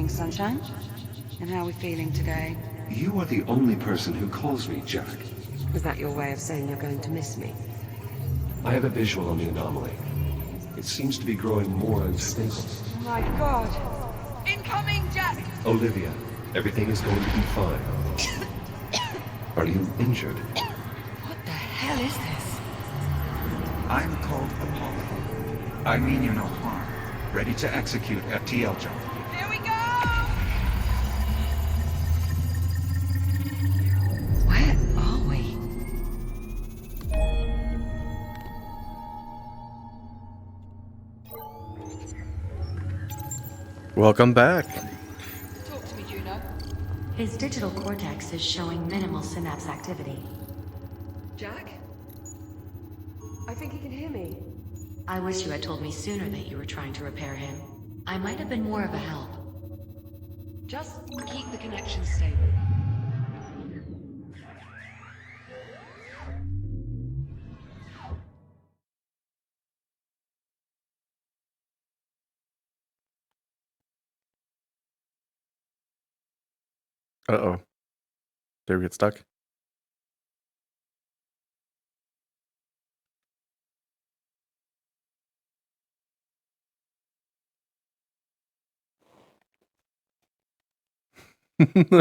morning, sunshine. And how are we feeling today? You are the only person who calls me Jack. Was that your way of saying you're going to miss me? I have a visual on the anomaly. It seems to be growing more unstable. Oh my god! Incoming, Jack! Olivia, everything is going to be fine. Are you injured? What the hell is this? I'm called Apollo. I mean you no harm. Ready to execute FTL jump. Here we go! Where are we? Welcome back. Talk to me, Juno. His digital cortex is showing minimal synapse activity. Jack? I think he can hear me. I wish you had told me sooner that you were trying to repair him. I might have been more of a help. Just keep the connection stable. Uh-oh. Did we get stuck?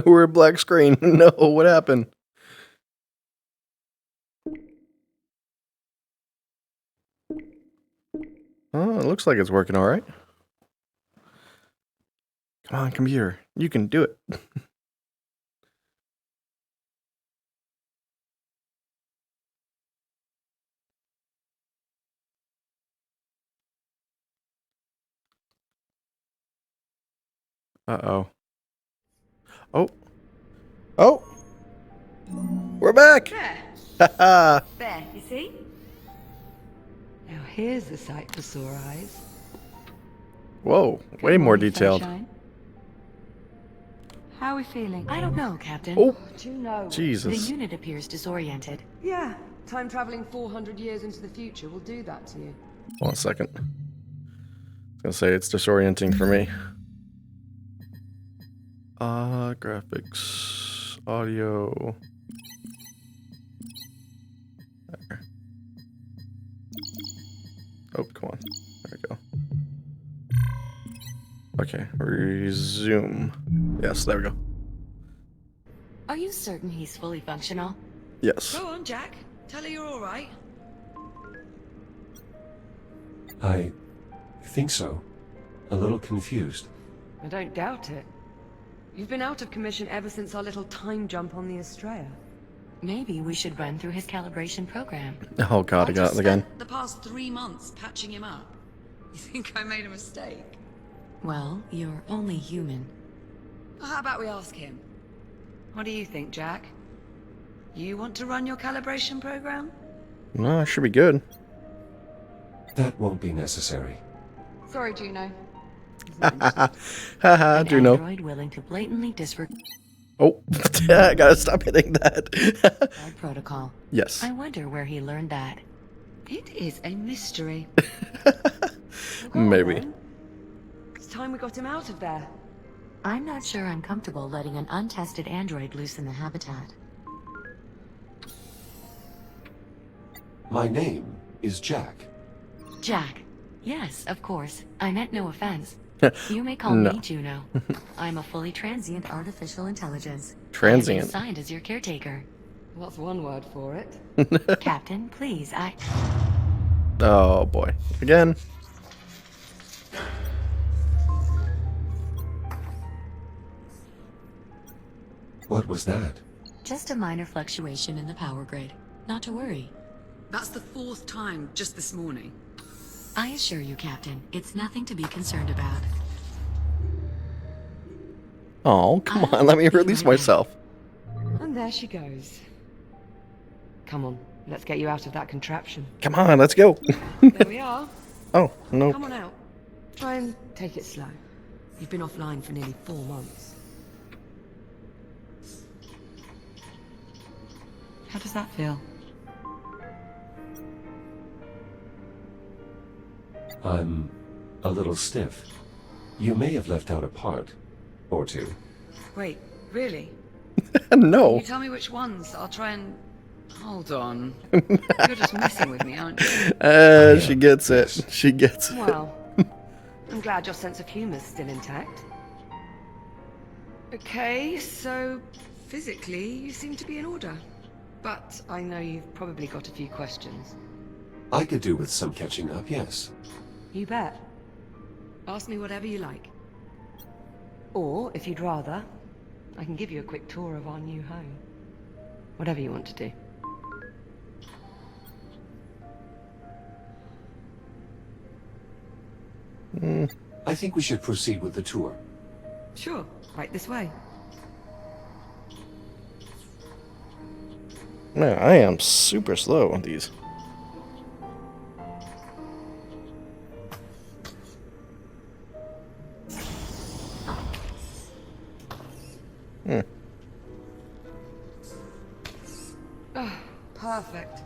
We're a black screen. No, what happened? Oh, it looks like it's working all right. Come on, computer. You can do it. Uh-oh. Oh. Oh! We're back! There. Haha! There, you see? Now here's the sight for sore eyes. Whoa, way Good more morning, detailed. sunshine. How are we feeling? I don't know, Captain. Oh, Do you know? The Jesus. unit appears disoriented. Yeah, time traveling 400 years into the future will do that to you. 1 second. I was gonna say it's disorienting for me. Graphics, audio. There. Oh, come on. There we go. Okay, resume. Yes, there we go. Are you certain he's fully functional? Yes. Go on, Jack. Tell her you're all right. I think so. A little confused. I don't doubt it. You've been out of commission ever since our little time jump on the Estrella. Maybe we should run through his calibration program. Oh god, I got it again. The past 3 months patching him up. You think I made a mistake? Well, you're only human. Well, how about we ask him? What do you think, Jack? You want to run your calibration program? No, it should be good. That won't be necessary. Sorry, Juno. Haha, An do know. android willing to blatantly disregard Oh, I gotta stop hitting that. protocol. Yes. I wonder where he learned that. It is a mystery. Maybe. It's time we got him out of there. I'm not sure I'm comfortable letting an untested android loose in the habitat. My name is Jack. Jack. Yes, of course. I meant no offense. You may call No. me Juno. I'm a fully transient artificial intelligence. Transient. I'm assigned as your caretaker. What's one word for it? Captain, please, Oh boy. Again. What was that? Just a minor fluctuation in the power grid. Not to worry. That's the 4th time just this morning. I assure you, Captain, it's nothing to be concerned about. Oh, come on, let me release myself. And there she goes. Come on, let's get you out of that contraption. Come on, let's go. There we are. Oh, no. Come on out. Try and take it slow. You've been offline for nearly 4 months. How does that feel? I'm a little stiff. You may have left out a part. Or two. Wait, really? No. You tell me which ones. I'll try and... Hold on. You're just messing with me, aren't you? She gets it. She gets it. Well, I'm glad your sense of humor's still intact. Okay, so physically you seem to be in order. But I know you've probably got a few questions. I could do with some catching up, yes. You bet. Ask me whatever you like. Or, if you'd rather, I can give you a quick tour of our new home. Whatever you want to do. I think we should proceed with the tour. Sure, right this way. Man, I am super slow on these. Perfect.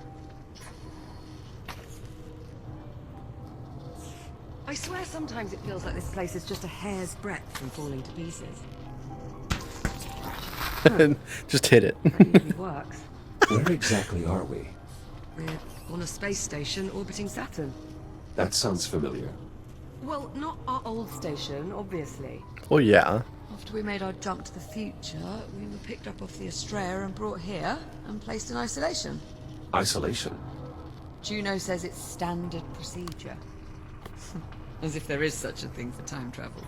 I swear sometimes it feels like this place is just a hair's breadth from falling to pieces. Just hit it. That usually works. Where exactly are we? We're on a space station orbiting Saturn. That sounds familiar. Well, not our old station, obviously. Oh yeah. After we made our jump to the future, we were picked up off the Estrella and brought here and placed in isolation. Isolation. Juno says it's standard procedure. As if there is such a thing for time travel.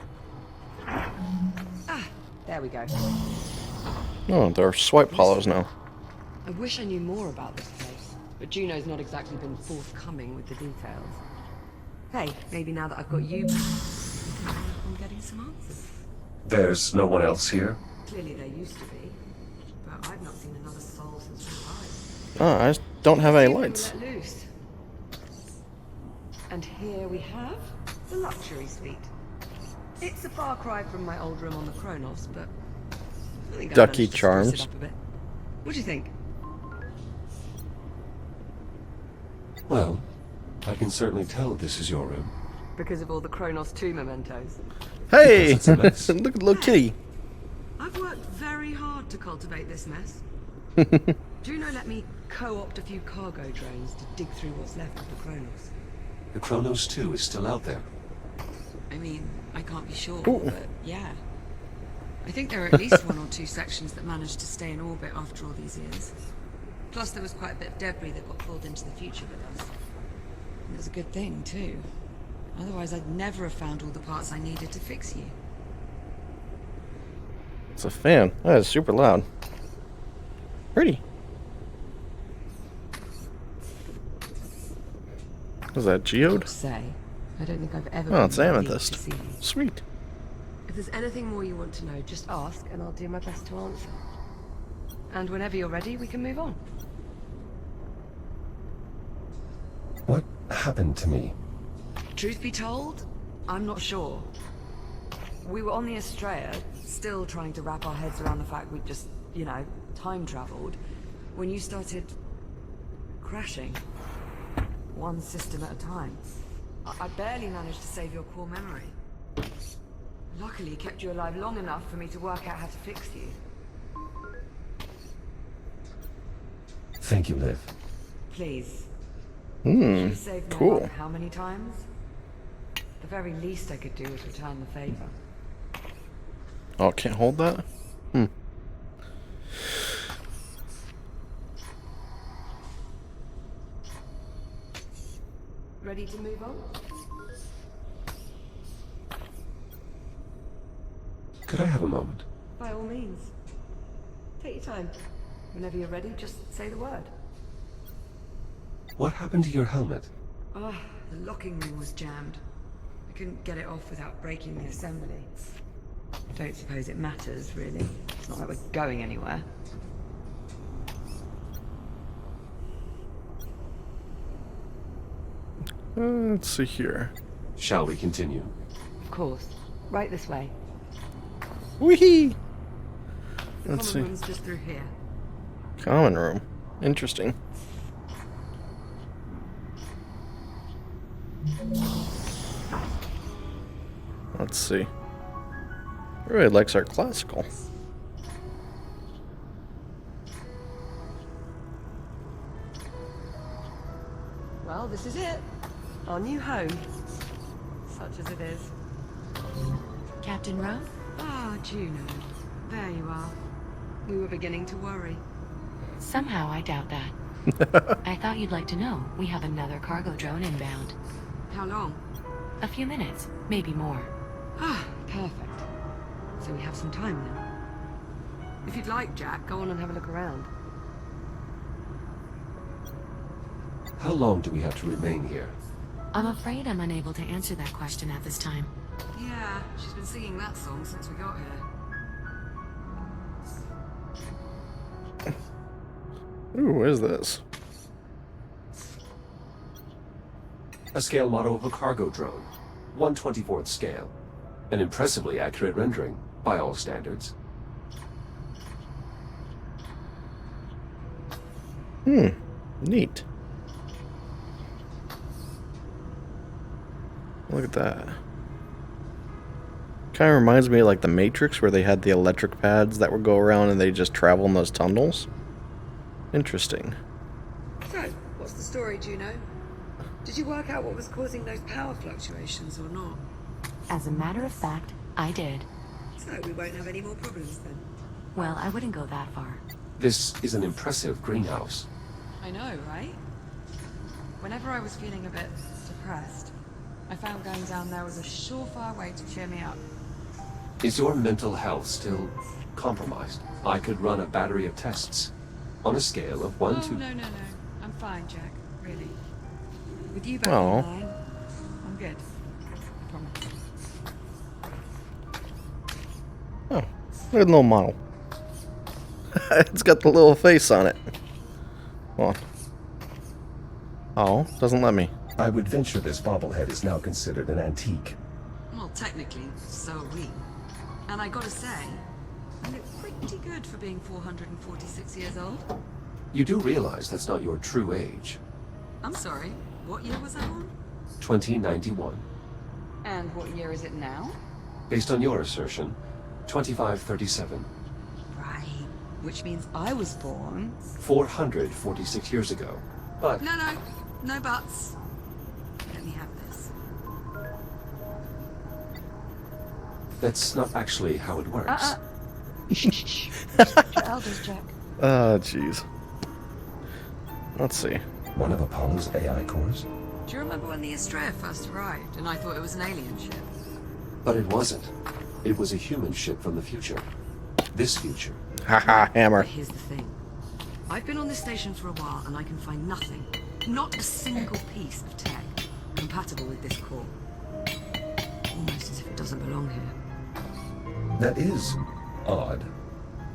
Ah, there we go. Oh, they're swipe hollows now. I wish I knew more about this place, but Juno's not exactly been forthcoming with the details. Hey, maybe now that I've got you, I'm getting some answers. There's no one else here? Clearly there used to be, but I've not seen another soul since we arrived. Oh, I just don't have any We were lights. let loose. And here we have the luxury suite. It's a far cry from my old room on the Kronos, but I think I Ducky managed to spruce charms. it up a bit. What do you think? Well, I can certainly tell this is your room. Because of all the Kronos 2 mementos. Hey! Because it's a mess. Look at little kitty. I've worked very hard to cultivate this mess. Juno let me co-opt a few cargo drones to dig through what's left of the Kronos. The Kronos 2 is still out there. I mean, I can't be sure, Ooh. but yeah. I think there are at least one or two sections that managed to stay in orbit after all these years. Plus there was quite a bit of debris that got pulled into the future with us. And it's a good thing, too. Otherwise I'd never have found all the parts I needed to fix you. It's a fan. That is super loud. Pretty. Was that geode? Say, I don't think I've ever Oh, it's been relieved amethyst. to see you. Sweet. If there's anything more you want to know, just ask and I'll do my best to answer. And whenever you're ready, we can move on. What happened to me? Truth be told, I'm not sure. We were on the Estrella, still trying to wrap our heads around the fact we'd just, you know, time traveled, when you started crashing. One system at a time. I barely managed to save your core memory. Luckily, kept you alive long enough for me to work out how to fix you. Thank you, Liv. Please. Hmm. You saved my Cool. life how many times? The very least I could do was return the favor. Oh, can't hold that? Hmm. Ready to move on? Could I have a moment? By all means. Take your time. Whenever you're ready, just say the word. What happened to your helmet? Ah, the locking ring was jammed. I couldn't get it off without breaking the assembly. I don't suppose it matters, really. It's not like we're going anywhere. Let's see here. Shall we continue? Of course. Right this way. Wee! The Let's common see. room's just through here. Common room. Interesting. Let's see. Really likes our classical. Well, this is it. Our new home. Such as it is. Captain Rhodes? Ah, Juno. There you are. We were beginning to worry. Somehow I doubt that. I thought you'd like to know. We have another cargo drone inbound. How long? A few minutes, maybe more. Ah, perfect. So we have some time then. If you'd like, Jack, go on and have a look around. How long do we have to remain here? I'm afraid I'm unable to answer that question at this time. Yeah, she's been singing that song since we got here. Ooh, what is this? A scale model of a cargo drone. 1/24th scale. An impressively accurate rendering, by all standards. Neat. Look at that. Kind of reminds me of like the Matrix, where they had the electric pads that would go around and they just travel in those tunnels. Interesting. So, what's the story, Juno? Did you work out what was causing those power fluctuations or not? As a matter of fact, I did. So we won't have any more problems then. Well, I wouldn't go that far. This is an impressive greenhouse. I know, right? Whenever I was feeling a bit depressed, I found going down there was a surefire way to cheer me up. Is your mental health still compromised? I could run a battery of tests. On a scale of 1 to... No. I'm fine, Jack. Really. With you back Oh. online, I'm good. I promise. Oh, look at the little model. It's got the little face on it. Come on. Oh, doesn't let me. I would venture this bobblehead is now considered an antique. Well, technically, so are we. And I gotta say, you look pretty good for being 446 years old. You do realize that's not your true age. I'm sorry, what year was that on? 2091. And what year is it now? Based on your assertion, 2537. Right, which means I was born... 446 years ago. But No buts. Let me have this. that's not actually how it works. Shh. Your elders, Jack. Jeez. Let's see. One of Apollo's AI cores? Do you remember when the Estrella first arrived and I thought it was an alien ship? But it wasn't. It was a human ship from the future. This future. Haha, hammer. But here's the thing. I've been on this station for a while and I can find nothing, not a single piece of tech, compatible with this core. Almost as if it doesn't belong here. That is odd.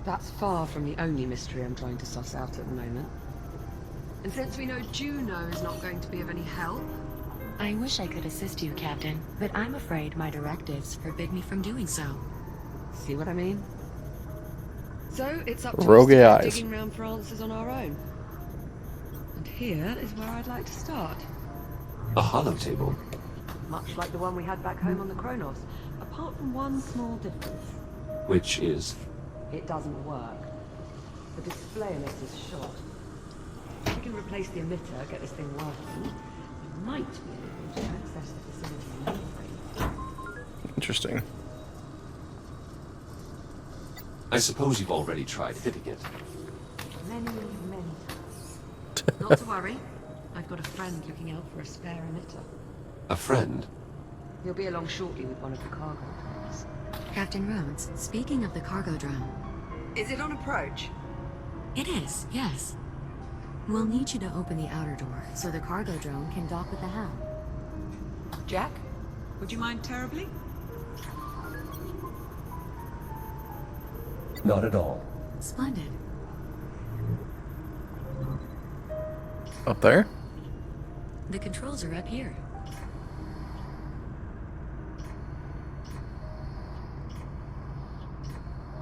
That's far from the only mystery I'm trying to suss out at the moment. And since we know Juno is not going to be of any help... I wish I could assist you, Captain, but I'm afraid my directives forbid me from doing so. See what I mean? So, it's up to Rogue us to go AIs. digging around for answers on our own. And here is where I'd like to start. A hollow table. Much like the one we had back home on the Kronos, apart from one small difference. Which is... It doesn't work. The display on it is shot. If we can replace the emitter, get this thing working, we might be able to access the facility remotely. Interesting. I suppose you've already tried hitting it. Many times. Not to worry. I've got a friend looking out for a spare emitter. A friend? He'll be along shortly with one of the cargo drones. Captain Rhodes, speaking of the cargo drone. Is it on approach? It is, yes. We'll need you to open the outer door so the cargo drone can dock with the helm. Jack? Would you mind terribly? Not at all. Splendid. Up there? The controls are up here.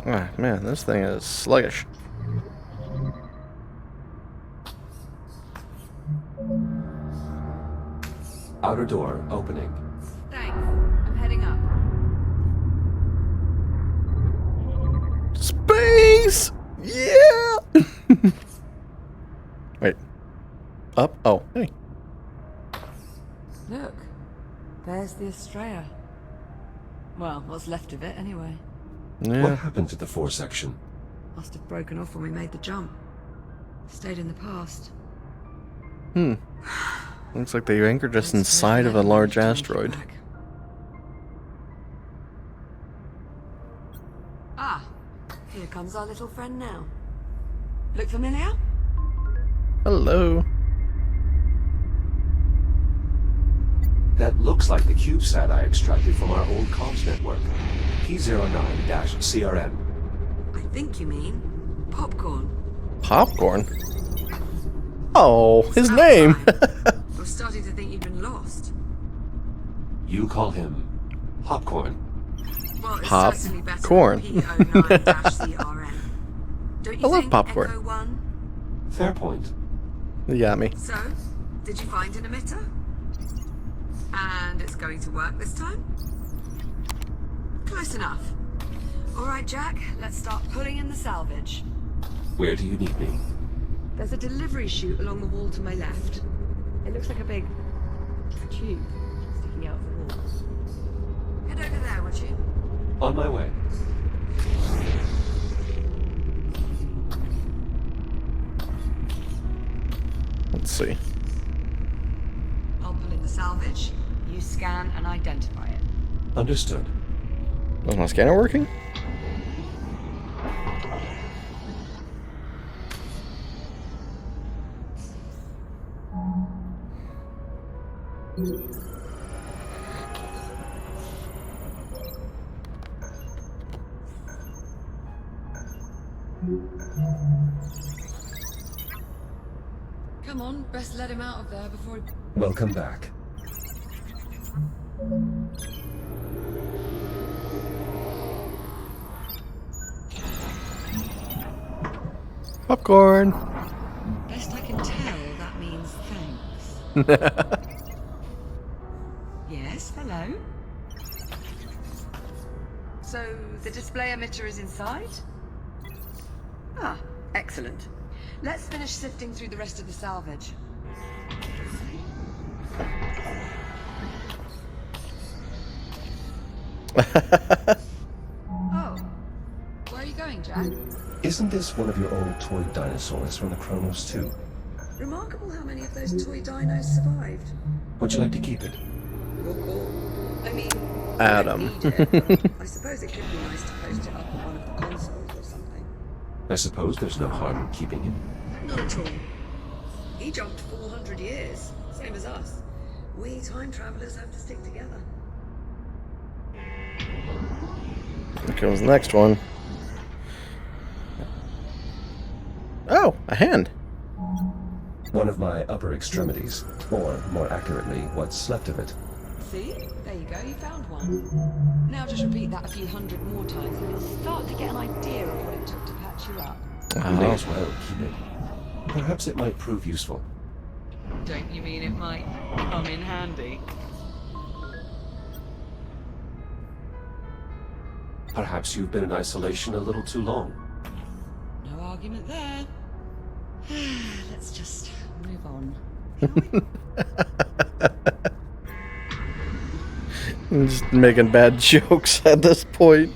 Ah, man, this thing is sluggish. Outer door opening. Thanks. I'm heading up. Yeah! Wait. Up? Oh, hey. Look, there's the Estrella. Well, what's left of it anyway. What Yeah. happened to the foresection? Must have broken off when we made the jump. Stayed in the past. Looks like they anchored us Don't suppose inside of a anyone large managed to make it asteroid. back. Ah, here comes our little friend now. Look familiar? Hello. That looks like the CubeSat I extracted from our old comms network. P09-CRN. I think you mean popcorn. Popcorn? Oh, his About name! time. I was starting to think you'd been lost. You call him Popcorn. Well, it's Pop certainly better corn. than P09-CRN. Don't you I love think, popcorn. Echo 1? Fair point. You got me. So, did you find an emitter? And it's going to work this time? Close enough. All right, Jack, let's start pulling in the salvage. Where do you need me? There's a delivery chute along the wall to my left. It looks like a big tube sticking out of the wall. Head over there, would you? On my way. Let's see. I'll pull in the salvage. You scan and identify it. Understood. Is my scanner working? Come on, best let him out of there before he... Welcome back. Popcorn! Best I can tell, that means thanks. Yes, hello? So, the display emitter is inside? Ah, excellent. Let's finish sifting through the rest of the salvage. Oh, where are you going, Jack? Isn't this one of your old toy dinosaurs from the Chronos 2? Remarkable how many of those toy dinos survived. Would you like to keep it? Your call. I mean, Adam. I don't need it, but I suppose it could be nice to post it up on one of the consoles or something. I suppose there's no harm in keeping it. Not at all. He jumped 400 years, same as us. We time travelers have to stick together. Here comes the next one. Oh, a hand. One of my upper extremities, or more accurately, what's left of it. See? There you go, you found one. Now just repeat that a few hundred more times and you'll start to get an idea of what it took to patch you up. You may as well keep it. Perhaps it might prove useful. Don't you mean it might come in handy? Perhaps you've been in isolation a little too long. No argument there. Let's just move on. I'm just making bad jokes at this point.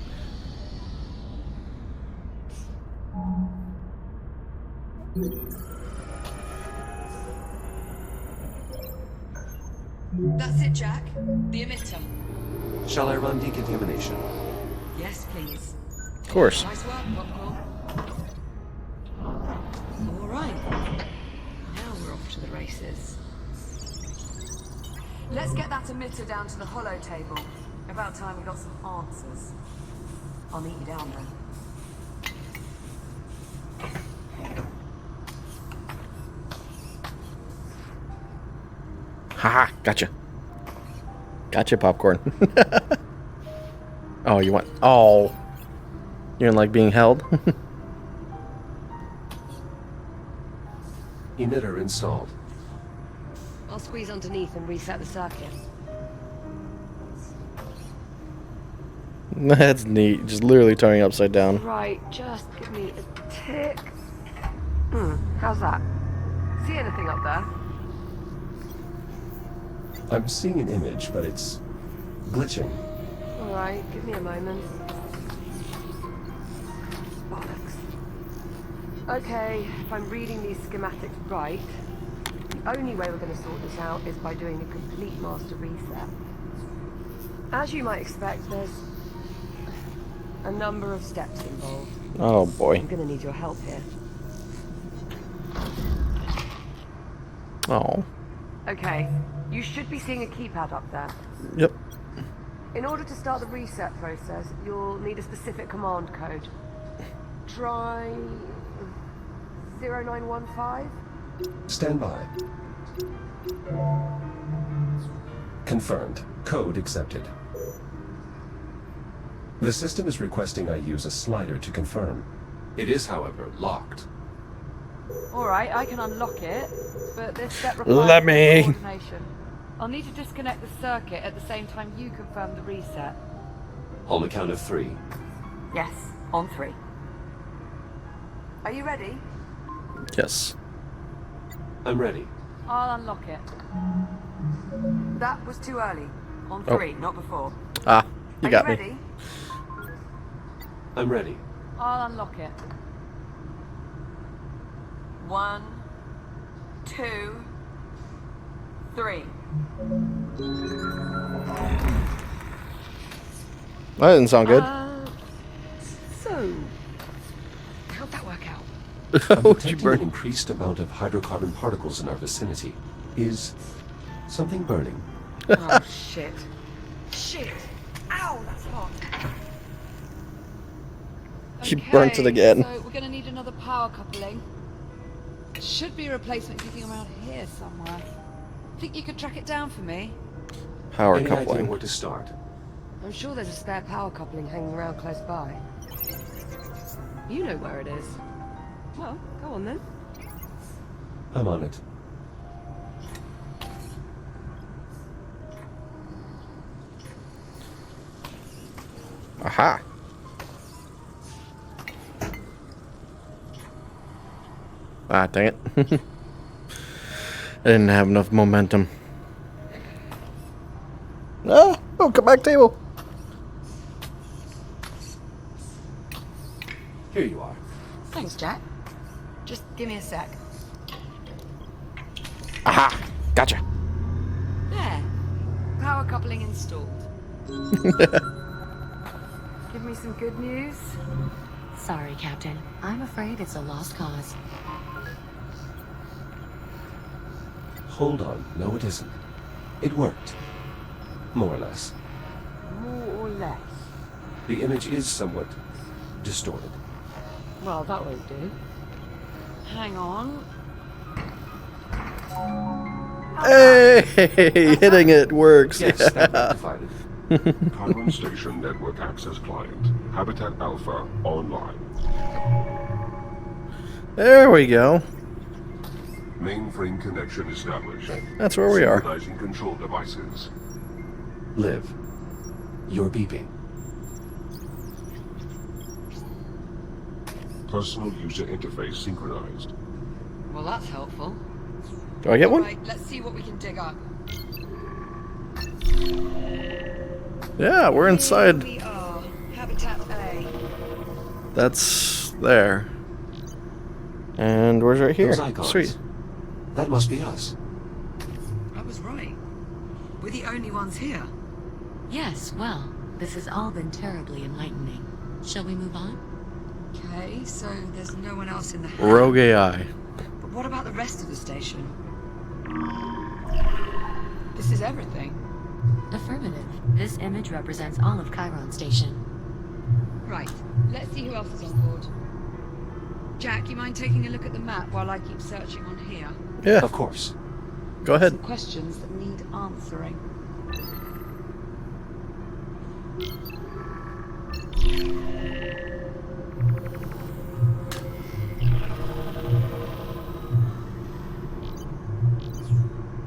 That's it, Jack. The emitter. Shall I run decontamination? Yes, please. Of course. Nice work, Popcorn. All right. Now we're off to the races. Let's get that emitter down to the hollow table. About time we got some answers. I'll meet you down there. Haha, gotcha. Gotcha, Popcorn. Oh, you want... Oh. You don't like being held? Emitter installed. I'll squeeze underneath and reset the circuit. That's neat. Just literally turning upside down. Right, just give me a tick. How's that? See anything up there? I'm seeing an image, but it's glitching. Alright, give me a moment. Bollocks. Okay, if I'm reading these schematics right, the only way we're going to sort this out is by doing a complete master reset. As you might expect, there's a number of steps involved. Oh boy. I'm going to need your help here. Oh. Okay, you should be seeing a keypad up there. Yep. In order to start the reset process, you'll need a specific command code. Try 0915? Stand by. Confirmed. Code accepted. The system is requesting I use a slider to confirm. It is, however, locked. Alright, I can unlock it, but this step requires Let me. coordination. I'll need to disconnect the circuit at the same time you confirm the reset. On the count of 3. Yes, on 3. Are you ready? Yes. I'm ready. I'll unlock it. That was too early. On 3, not before. Ah, you got Are you me. ready? I'm ready. I'll unlock it. 1, 2, 3. That didn't sound good. So, how'd that work out? I'm Oh, you detecting an burned. increased amount of hydrocarbon particles in our vicinity. Is something burning? Oh, shit. Shit! Ow, that's hot. She burnt it again. So we're gonna need another power coupling. Should be a replacement kicking around here somewhere. Think you could track it down for me? Power Any idea coupling. where to start? I'm sure there's a spare power coupling hanging around close by. You know where it is. Well, go on then. I'm on it. Aha. Ah, dang it. I didn't have enough momentum. No! Oh, come back, table! Here you are. Thanks, Jack. Just give me a sec. Aha! Gotcha. There. Power coupling installed. Give me some good news. Sorry, Captain. I'm afraid it's a lost cause. Hold on. No, it isn't. It worked. More or less. More or less. The image is somewhat distorted. Well, that won't do. Hang on. Hey! Hitting it works. Yes, that rectified it. Chiron Station Network Access Client. Habitat Alpha online. There we go. Mainframe connection established. That's where we are. Synchronizing control devices. Liv, you're beeping. Personal user interface synchronized. Well, that's helpful. Do I get one? Right, let's see what we can dig up. Yeah, we're inside. Here we are. Habitat A. That's there. And where's right here? Those icons. Sweet. That must be us. I was right. We're the only ones here. Yes, well, this has all been terribly enlightening. Shall we move on? Okay, so there's no one else in the house. Rogue AI. But what about the rest of the station? This is everything. Affirmative. This image represents all of Chiron Station. Right, let's see who else is on board. Jack, you mind taking a look at the map while I keep searching on here? Yeah, Of course. go ahead. Some questions that need answering.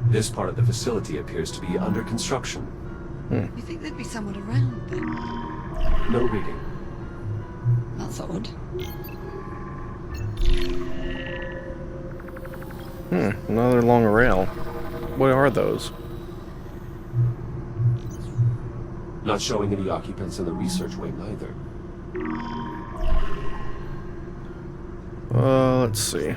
This part of the facility appears to be under construction. You think there'd be someone around then? No reading. That's odd. Another long rail. What are those? Not showing any occupants in the research wing either. Let's see.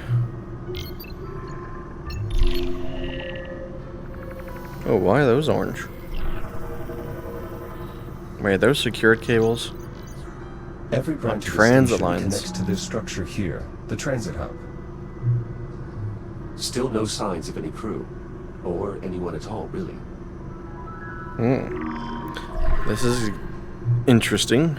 Oh, why are those orange? Wait, are those secured cables? Every branch of the transit station lines. connects to this structure here, the transit hub. Still no signs of any crew, or anyone at all, really. This is interesting.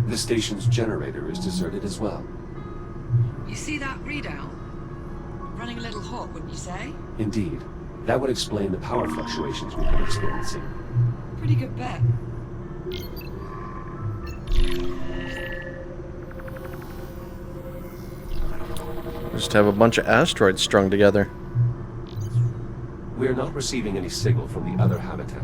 The station's generator is deserted as well. You see that readout? Running a little hot, wouldn't you say? Indeed. That would explain the power fluctuations we've been experiencing. Pretty good bet. Just have a bunch of asteroids strung together. We're not receiving any signal from the other habitat.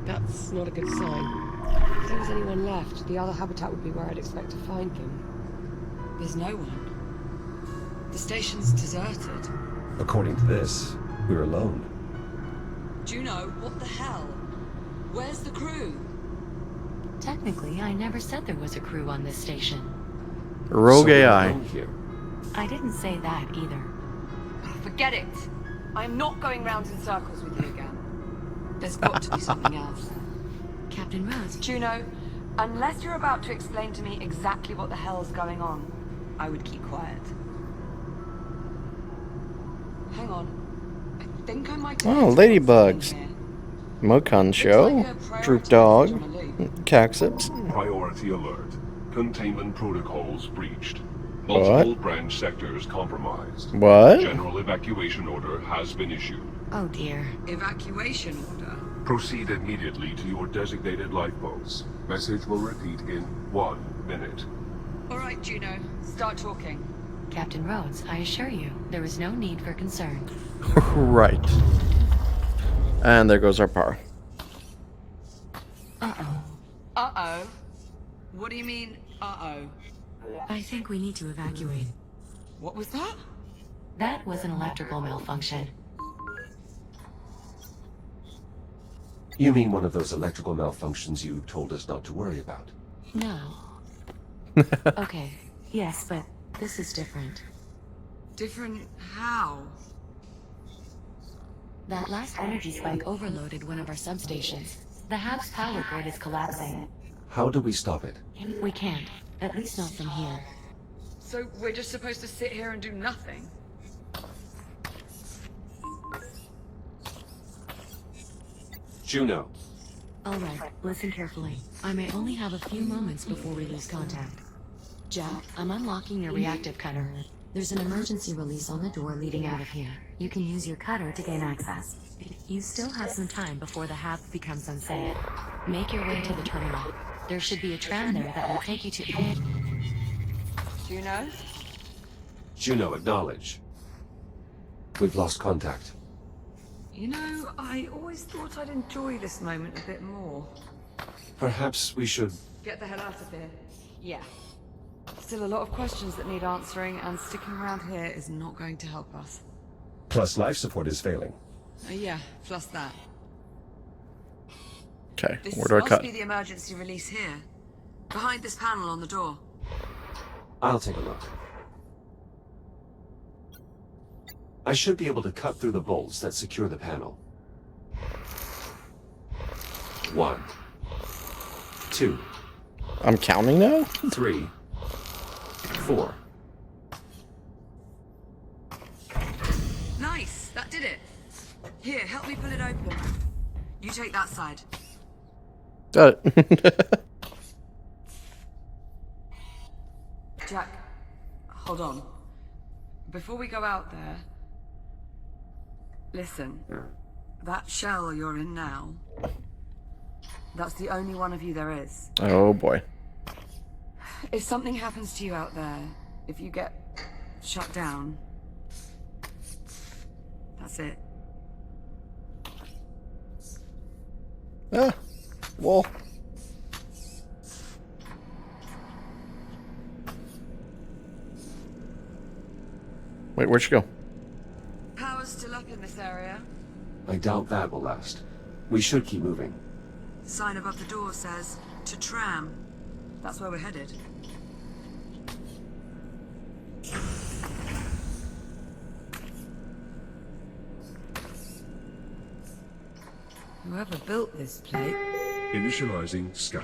That's not a good sign. If there was anyone left, the other habitat would be where I'd expect to find them. There's no one. The station's deserted. According to this, we're alone. Juno, what the hell? Where's the crew? Technically, I never said there was a crew on this station. Rogue So we're AI. alone here. I didn't say that either. Forget it. I'm not going round in circles with you again. There's got to be something else. Captain Rhodes, Juno, unless you're about to explain to me exactly what the hell's going on, I would keep quiet. Hang on. I think I might Oh, have ladybugs. something here. Mokan Show, Droop Dog, Caxips. Priority alert. Containment protocols breached. What? Multiple branch sectors compromised. What? General evacuation order has been issued. oh dear. Evacuation order. Proceed immediately to your designated lifeboats. Message will repeat in 1 minute. All right, Juno. Start talking. Captain Rhodes, I assure you, there is no need for concern. Right. And there goes our power. Uh-oh. Uh-oh. What do you mean, uh-oh? I think we need to evacuate. What was that? That was an electrical malfunction. You mean one of those electrical malfunctions you told us not to worry about? No. Okay, yes, but this is different. Different how? That last energy spike overloaded one of our substations. The hub's power grid is collapsing. How do we stop it? We can't. At least not from here. So we're just supposed to sit here and do nothing? Juno. Alright, listen carefully. I may only have a few moments before we lose contact. Jack, I'm unlocking your reactive cutter. There's an emergency release on the door leading out of here. You can use your cutter to gain access. You still have some time before the hab becomes unsafe. Make your way to the terminal. There should be a tram there that will take you to... Juno? Juno, acknowledge. We've lost contact. You know, I always thought I'd enjoy this moment a bit more. Perhaps we should... Get the hell out of here. Yeah. Still a lot of questions that need answering, and sticking around here is not going to help us. Plus life support is failing. Yeah, plus that. Okay, This where do I must cut? be the emergency release here. Behind this panel on the door. I'll take a look. I should be able to cut through the bolts that secure the panel. 1, 2, I'm counting now? 3, 4. Nice! That did it! Here, help me pull it open. You take that side. Got it. Jack, hold on. Before we go out there... Listen. That shell you're in now... That's the only one of you there is. Oh boy. If something happens to you out there, if you get shut down. That's it. Ah, wall. Wait, where'd she go? Power's still up in this area. I doubt that will last. We should keep moving. Sign above the door says, to tram. That's where we're headed. Whoever built this place... Initializing scan.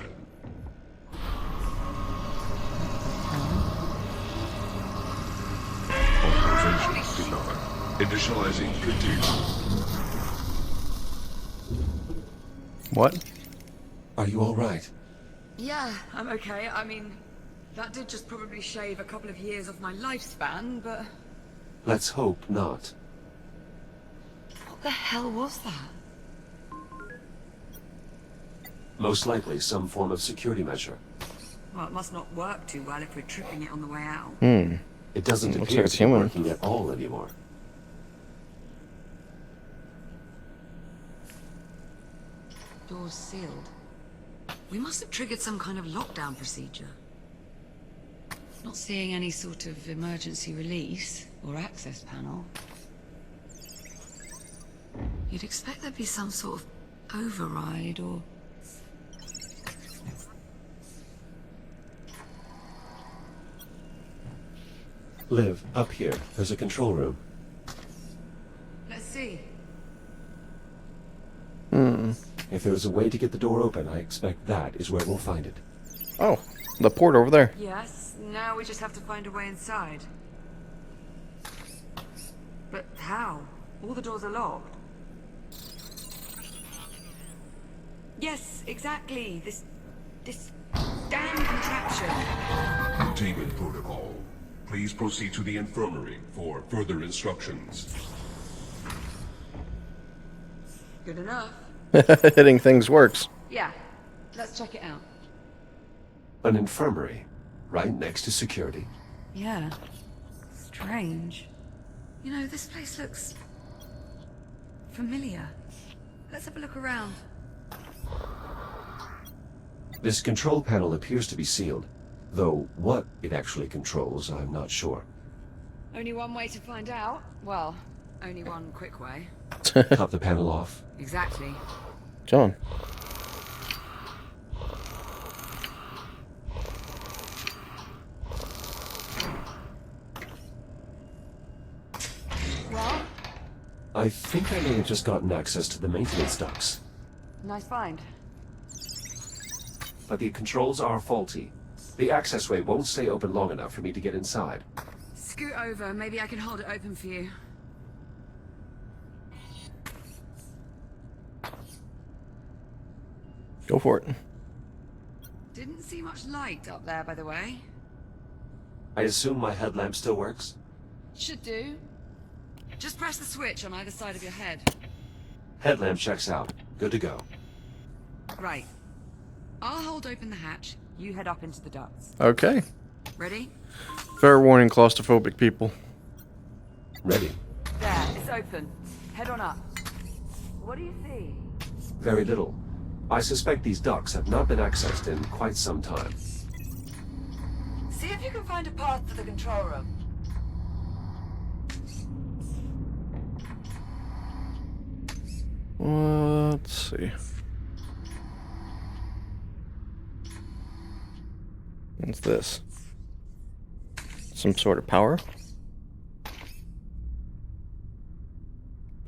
Authorization denied. Initializing container. What? Are you all right? Yeah, I'm okay. I mean, that did just probably shave a couple of years off my lifespan, but... Let's hope not. What the hell was that? Most likely some form of security measure. Well, it must not work too well if we're tripping it on the way out. Hmm. It doesn't Looks appear like it's to be human. working at all anymore. Door's sealed. We must have triggered some kind of lockdown procedure. Not seeing any sort of emergency release or access panel. You'd expect there'd be some sort of override or... Liv, up here. There's a control room. Let's see. If there's a way to get the door open, I expect that is where we'll find it. Oh, the port over there. Yes, now we just have to find a way inside. But how? All the doors are locked. Yes, exactly. This damn contraption. Containment protocol. Please proceed to the infirmary for further instructions. Good enough. Hitting things works. Yeah, let's check it out. An infirmary, right next to security. Yeah, strange. You know, this place looks... familiar. Let's have a look around. This control panel appears to be sealed, though what it actually controls, I'm not sure. Only one way to find out. Well, only one quick way. Pop the panel off. Exactly. John. Well, I think I may have just gotten access to the maintenance ducts, nice find. but the controls are faulty. The accessway won't stay open long enough for me to get inside. Scoot over, maybe I can hold it open for you. Go for it. Didn't see much light up there, by the way. I assume my headlamp still works? Should do. Just press the switch on either side of your head. Headlamp checks out. Good to go. Right. I'll hold open the hatch. You head up into the ducts. Okay. Ready? Fair warning, claustrophobic people. Ready. There, it's open. Head on up. What do you see? Very little. I suspect these ducts have not been accessed in quite some time. See if you can find a path to the control room. Let's see. What's this? Some sort of power?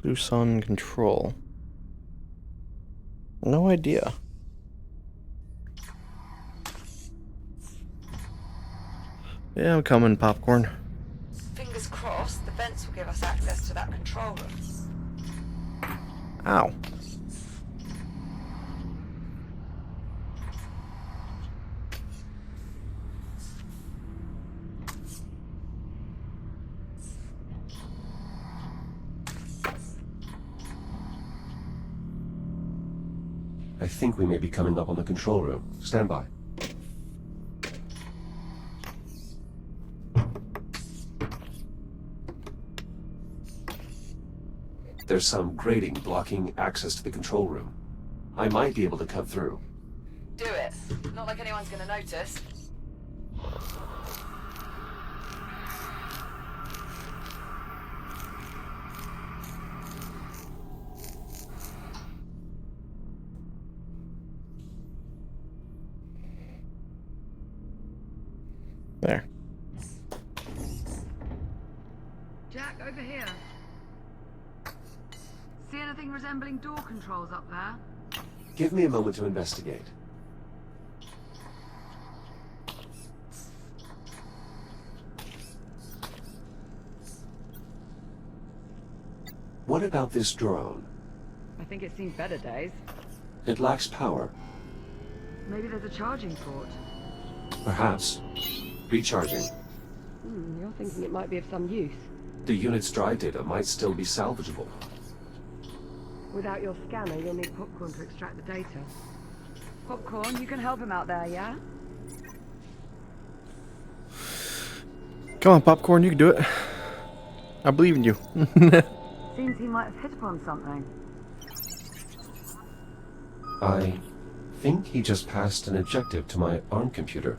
Blue sun control. No idea. Yeah, I'm coming, popcorn. Fingers crossed, the vents will give us access to that control room. Ow. I think we may be coming up on the control room. Stand by. There's some grating blocking access to the control room. I might be able to cut through. Do it. Not like anyone's gonna notice. There. Jack, over here. See anything resembling door controls up there? Give me a moment to investigate. What about this drone? I think it's seen better days. It lacks power. Maybe there's a charging port. Perhaps. Recharging. You're thinking it might be of some use. The unit's drive data might still be salvageable. Without your scanner, you'll need Popcorn to extract the data. Popcorn, you can help him out there, yeah? Come on, Popcorn, you can do it. I believe in you. Seems he might have hit upon something. I think he just passed an objective to my ARM computer.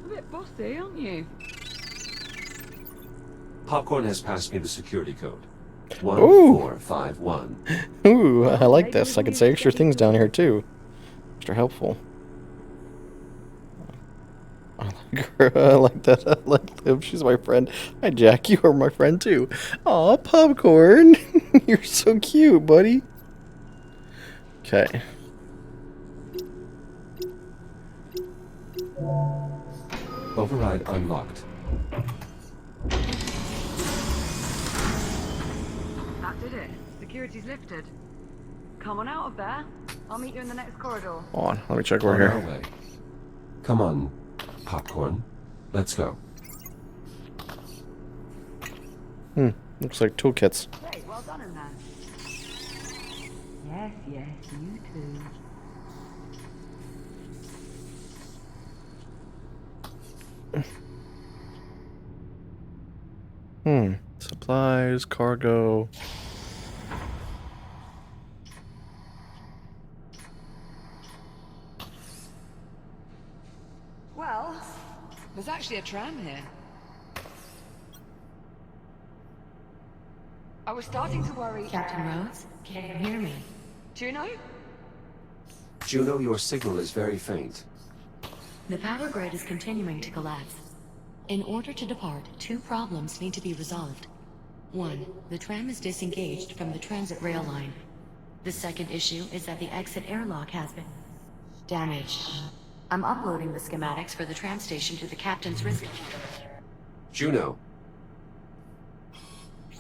A bit bossy, aren't you? Popcorn has passed me the security code. Ooh. 1451. Ooh, I like this. I can say extra things down here too. Extra helpful. I like her. I like that. I like Liv. She's my friend. Hi, Jack. You are my friend too. Aw, Popcorn. You're so cute, buddy. Okay. Override unlocked. That did it. Security's lifted. Come on out of there. I'll meet you in the next corridor. Hold on. Let me check over On here. our way. Come on, Popcorn. Let's go. Looks like toolkits. Great, well done in there. Yes, yes, you too. Supplies, cargo. Well, there's actually a tram here. I was starting to worry. Captain Rhodes, can you hear me? Juno? Juno, your signal is very faint. The power grid is continuing to collapse. In order to depart, two problems need to be resolved. One, the tram is disengaged from the transit rail line. The second issue is that the exit airlock has been damaged. I'm uploading the schematics for the tram station to the captain's wrist. Juno,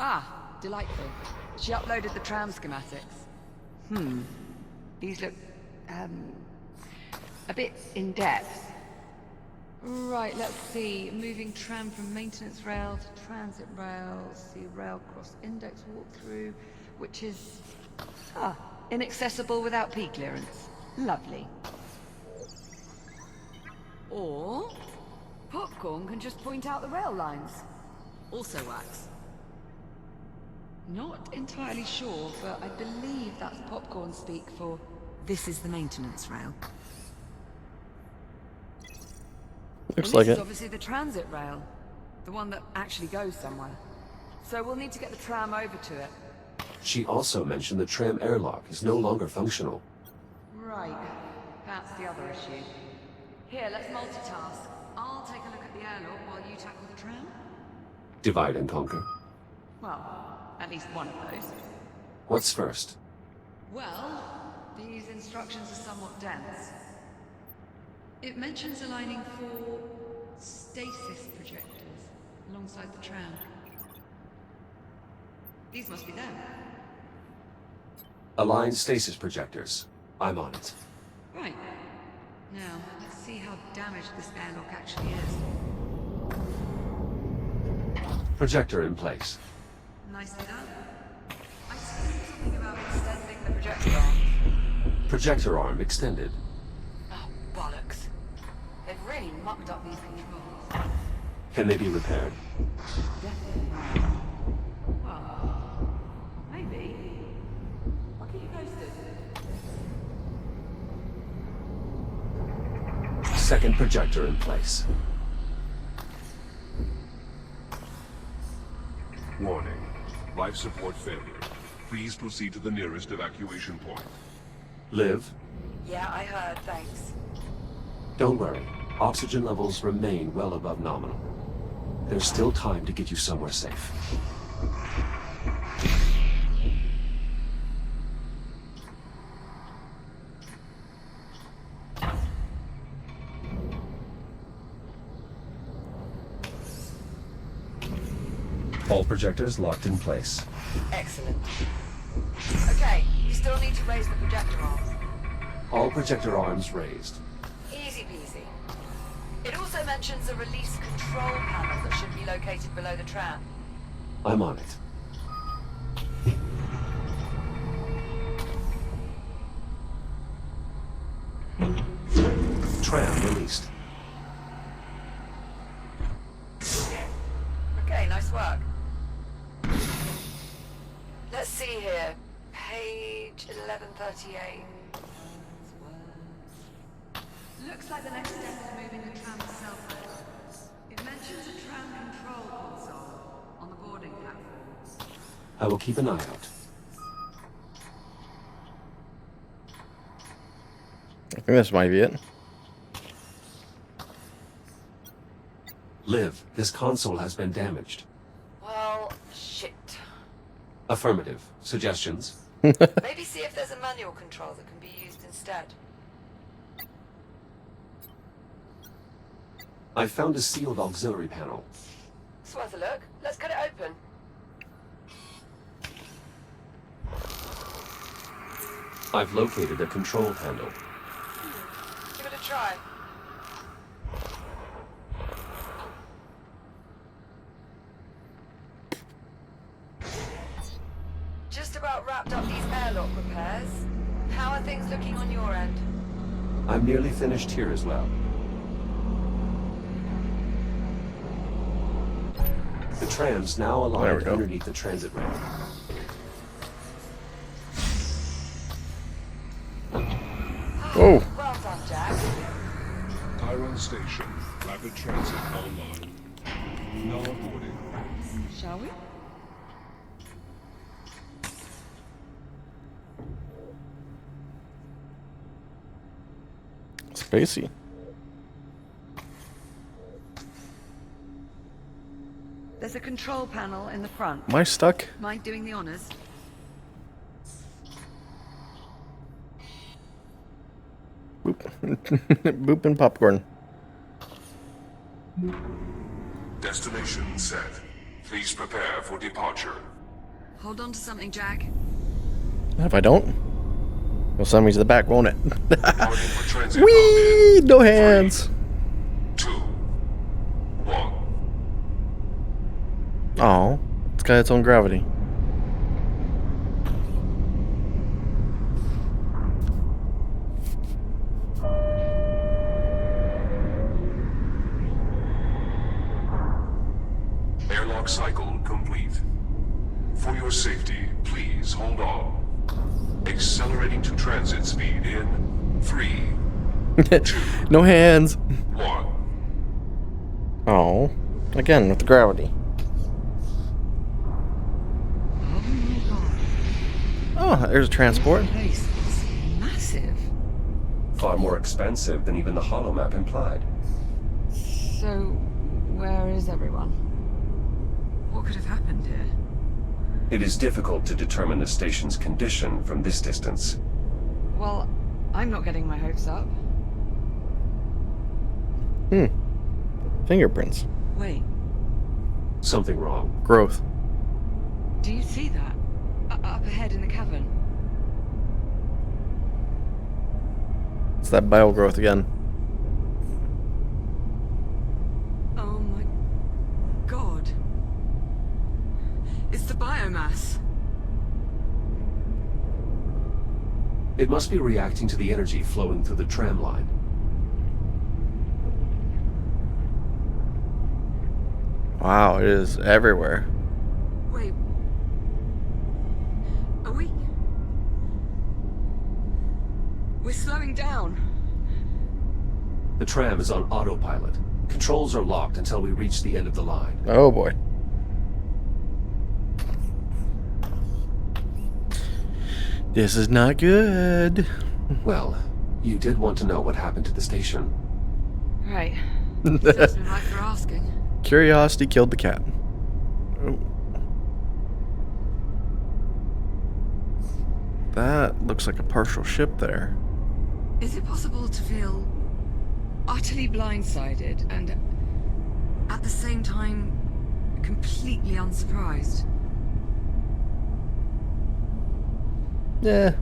Ah, delightful. She uploaded the tram schematics. These look, a bit in-depth. Right, let's see. Moving tram from maintenance rail to transit rail. See rail cross index walkthrough, which is inaccessible without P clearance. Lovely. Or Popcorn can just point out the rail lines. Also wax. Not entirely sure, but I believe that's Popcorn speak for this is the maintenance rail. Looks And like this is it. obviously the transit rail. The one that actually goes somewhere. So we'll need to get the tram over to it. she also mentioned the tram airlock is no longer functional. Right. That's the other issue. Here, let's multitask. I'll take a look at the airlock while you tackle the tram. Divide and conquer. Well, at least one of those. What's first? Well, these instructions are somewhat dense. It mentions aligning 4 stasis projectors alongside the tram. These must be them. Align stasis projectors. I'm on it. Right. Now, let's see how damaged this airlock actually is. Projector in place. Nicely done. I see something about extending the projector arm. Projector arm extended. Oh, bollocks. They've really mucked up these controls. Can they be repaired? Definitely not. Well, Second projector in place. Warning. Life support failure. Please proceed to the nearest evacuation point. Liv, Yeah, I heard, thanks. don't worry. Oxygen levels remain well above nominal. There's still time to get you somewhere safe. All projectors locked in place. Excellent. Okay, you still need to raise the projector arms. All projector arms raised. Easy peasy. It also mentions a release control panel that should be located below the tram. I'm on it. Tram released. Okay, nice work. Let's see here. Page 1138. Looks like the next step is moving the tram itself. It mentions a tram control console on the boarding platform. I will keep an eye out. I think this might be it. Liv, this console has been damaged. Well, shit. Affirmative. Suggestions? Maybe see if there's a manual control that can be used instead. I found a sealed auxiliary panel. It's worth a look. Let's cut it open. I've located a control handle. Give it a try. Just about wrapped up these airlock repairs. How are things looking on your end? I'm nearly finished here as well. The tram's now There we aligned go. underneath the transit ramp. Oh, Well done, Jack. Chiron Station. Rapid transit online. Now boarding. Shall we? spacey. There's a control panel in the front. Am I stuck? Mind doing the honors? Boop. Boop and popcorn. Destination set. Please prepare for departure. Hold on to something, Jack. If I don't, it'll send me to the back, won't it? Departing for transit. Whee! No hands. 2, 1. Oh, it's got its own gravity. Airlock cycle complete. For your safety, please hold on. Accelerating to transit speed in 3, 2, No hands. 1. Oh, again with the gravity. Oh my god. Oh, there's a transport. This place is massive. Far more expensive than even the hollow map implied. So, where is everyone? What could have happened here? It is difficult to determine the station's condition from this distance. Well, I'm not getting my hopes up. Fingerprints. Wait, Something wrong. Growth. Do you see that? Up ahead in the cavern. It's that bio growth again. oh my god. It's the biomass. It must be reacting to the energy flowing through the tram line. Wow, it is everywhere. Wait. Are we? We're slowing down. The tram is on autopilot. Controls are locked until we reach the end of the line. Oh boy. This is not good. Well, you did want to know what happened to the station. Right. Serves me right for asking. Curiosity killed the cat. Oh. That looks like a partial ship there. Is it possible to feel utterly blindsided and at the same time completely unsurprised? Yeah,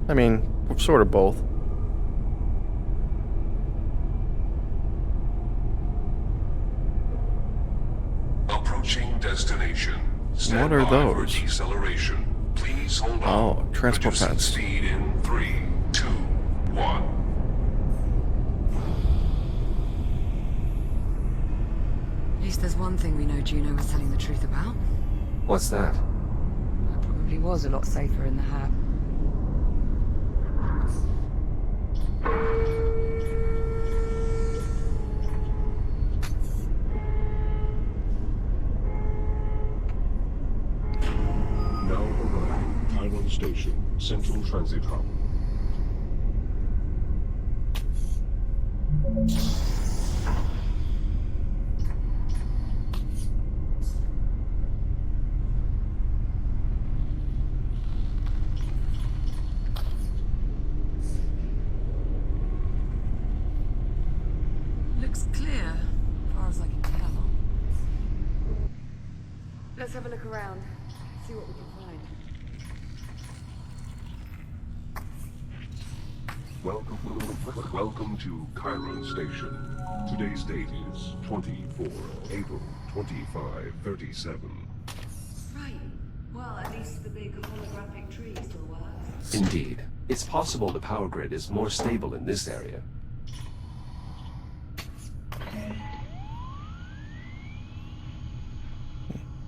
I mean, sort of both. Approaching destination. Stand What are by those? For deceleration. Please hold on. Oh, transport Reducing pads. speed in 3, 2, 1. At least there's one thing we know Juno was telling the truth about. What's that? It probably was a lot safer in the hat. Now arriving. Chiron Station. Central Transit Hub. Looks clear, as far as I can tell. Let's have a look around, see what we can find. Welcome to Chiron Station. Today's date is 24 April 2537. Right. Well, at least the big holographic tree still works. Indeed. It's possible the power grid is more stable in this area.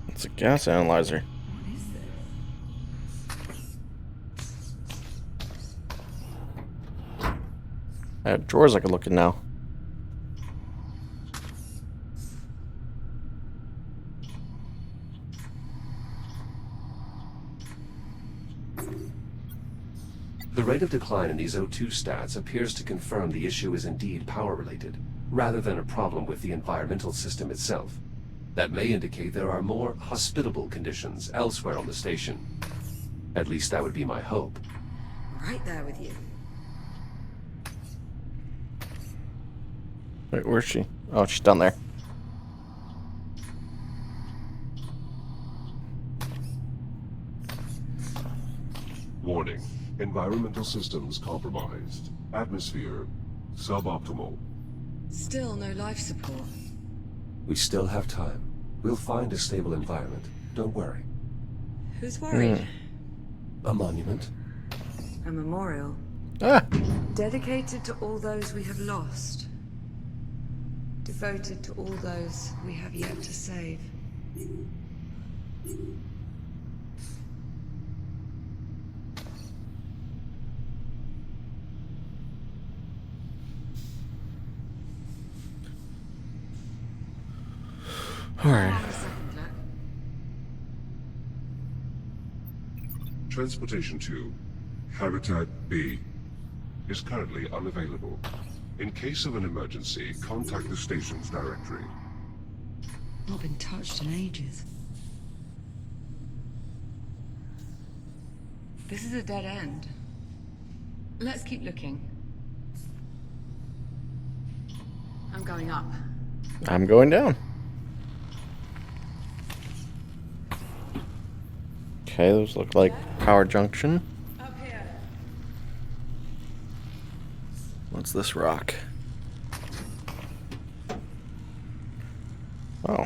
It's a gas analyzer. What is this? I have drawers I could look in now. The rate of decline in these O2 stats appears to confirm the issue is indeed power-related, rather than a problem with the environmental system itself. That may indicate there are more hospitable conditions elsewhere on the station. At least that would be my hope. Right there with you. Wait, where's she? Oh, she's down there. Warning. Environmental systems compromised. Atmosphere suboptimal. Still no life support. We still have time. We'll find a stable environment. Don't worry. Who's worried? A monument? A memorial. Ah! Dedicated to all those we have lost. Devoted to all those we have yet to save. Alright. Transportation to Habitat B is currently unavailable. In case of an emergency, contact the station's directory. Not been touched in ages. This is a dead end. Let's keep looking. I'm going up. I'm going down. Okay, those look like power junction. Up here. What's this rock? Oh.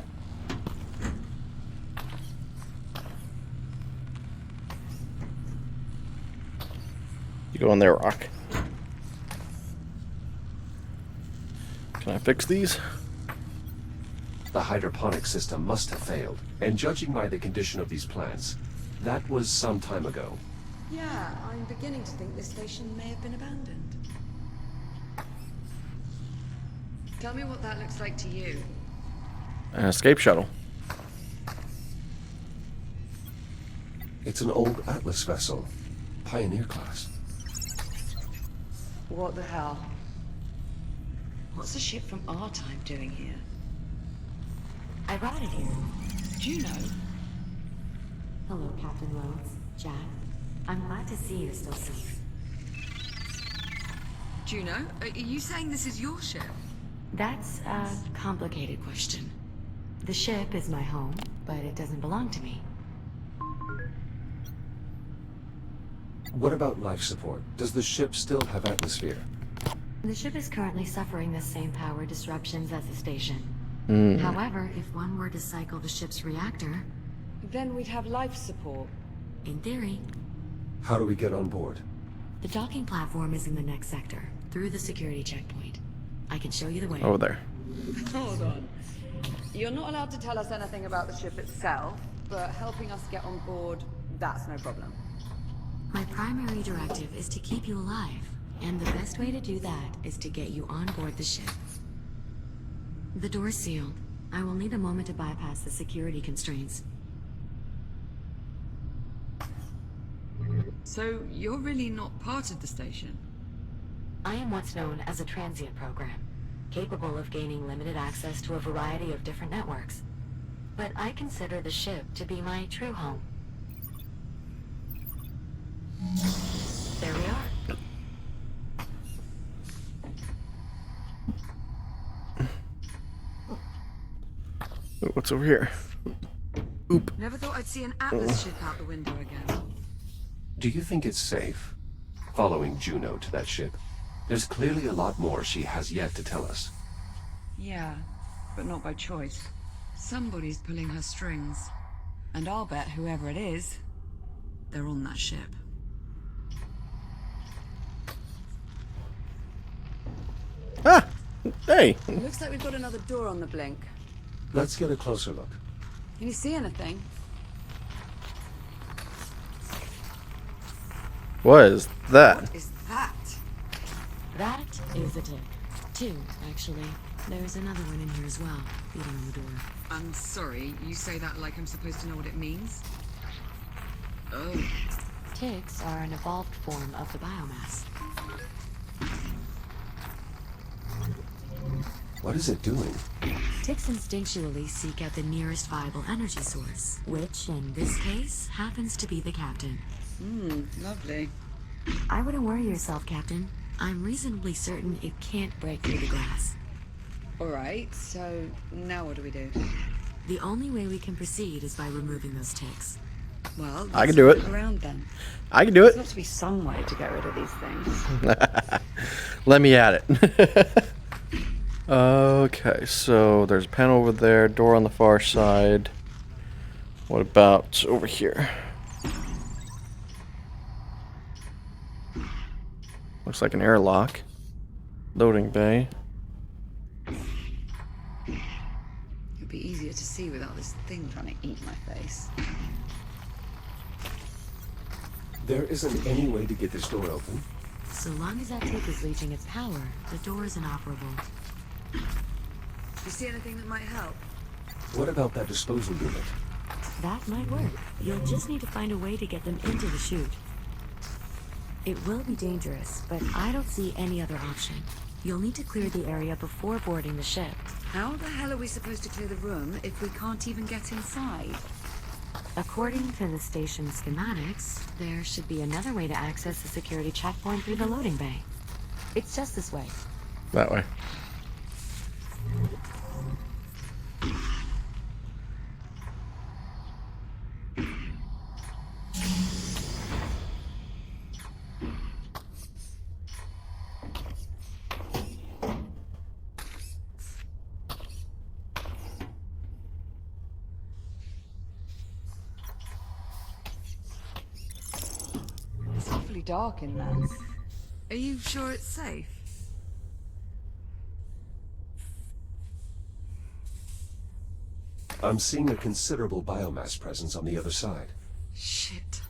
You go in there, rock. Can I fix these? The hydroponic system must have failed, and judging by the condition of these plants, that was some time ago. Yeah, I'm beginning to think this station may have been abandoned. Tell me what that looks like to you. An escape shuttle. It's an old Atlas vessel. Pioneer class. What the hell? What's a ship from our time doing here? I brought it here. Juno? Hello, Captain Rhodes. Jack. I'm glad to see you're still safe. Juno, are you saying this is your ship? That's a complicated question. The ship is my home, but it doesn't belong to me. What about life support? Does the ship still have atmosphere? The ship is currently suffering the same power disruptions as the station. However, if one were to cycle the ship's reactor, Then we'd have life support. in theory, How do we get on board? the docking platform is in the next sector, through the security checkpoint. I can show you the way. Over there. Hold on. You're not allowed to tell us anything about the ship itself, but helping us get on board, that's no problem. My primary directive is to keep you alive, and the best way to do that is to get you on board the ship. The door's sealed. I will need a moment to bypass the security constraints. So, you're really not part of the station? I am what's known as a transient program, capable of gaining limited access to a variety of different networks. But I consider the ship to be my true home. There we are. Ooh, what's over here? Oop. Never thought I'd see an Atlas ship out the window again. Do you think it's safe following Juno to that ship? There's clearly a lot more she has yet to tell us. Yeah, but not by choice. Somebody's pulling her strings. And I'll bet whoever it is, they're on that ship. Ah! Hey! Looks like we've got another door on the blink. Let's get a closer look. Can you see anything? What is that? What is that? That is a tick. Two, actually. There's another one in here as well, beating on the door. I'm sorry, you say that like I'm supposed to know what it means? Oh. Ticks are an evolved form of the biomass. What is it doing? Ticks instinctually seek out the nearest viable energy source, which, in this case, happens to be the captain. Lovely. I wouldn't worry yourself, Captain. I'm reasonably certain it can't break through the glass. Alright, so now what do we do? The only way we can proceed is by removing those ticks. Well, I can do it. let's look around then. I can do There's it. got to be some way to get rid of these things. Let me at it. Okay, so there's a panel over there, door on the far side. What about over here? Looks like an airlock. Loading bay. It'd be easier to see without this thing trying to eat my face. There isn't any way to get this door open. So long as that tick is reaching its power, the door is inoperable. You see anything that might help? What about that disposal unit? That might work. You'll just need to find a way to get them into the chute. It will be dangerous, but I don't see any other option. You'll need to clear the area before boarding the ship. How the hell are we supposed to clear the room if we can't even get inside? According to the station schematics, there should be another way to access the security checkpoint through the loading bay. It's just this way. That way. It's awfully dark in there. Are you sure it's safe? I'm seeing a considerable biomass presence on the other side. Shit.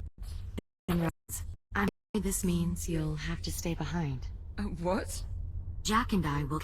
And Rhodes, I'm afraid this means you'll have to stay behind. What? Jack and I will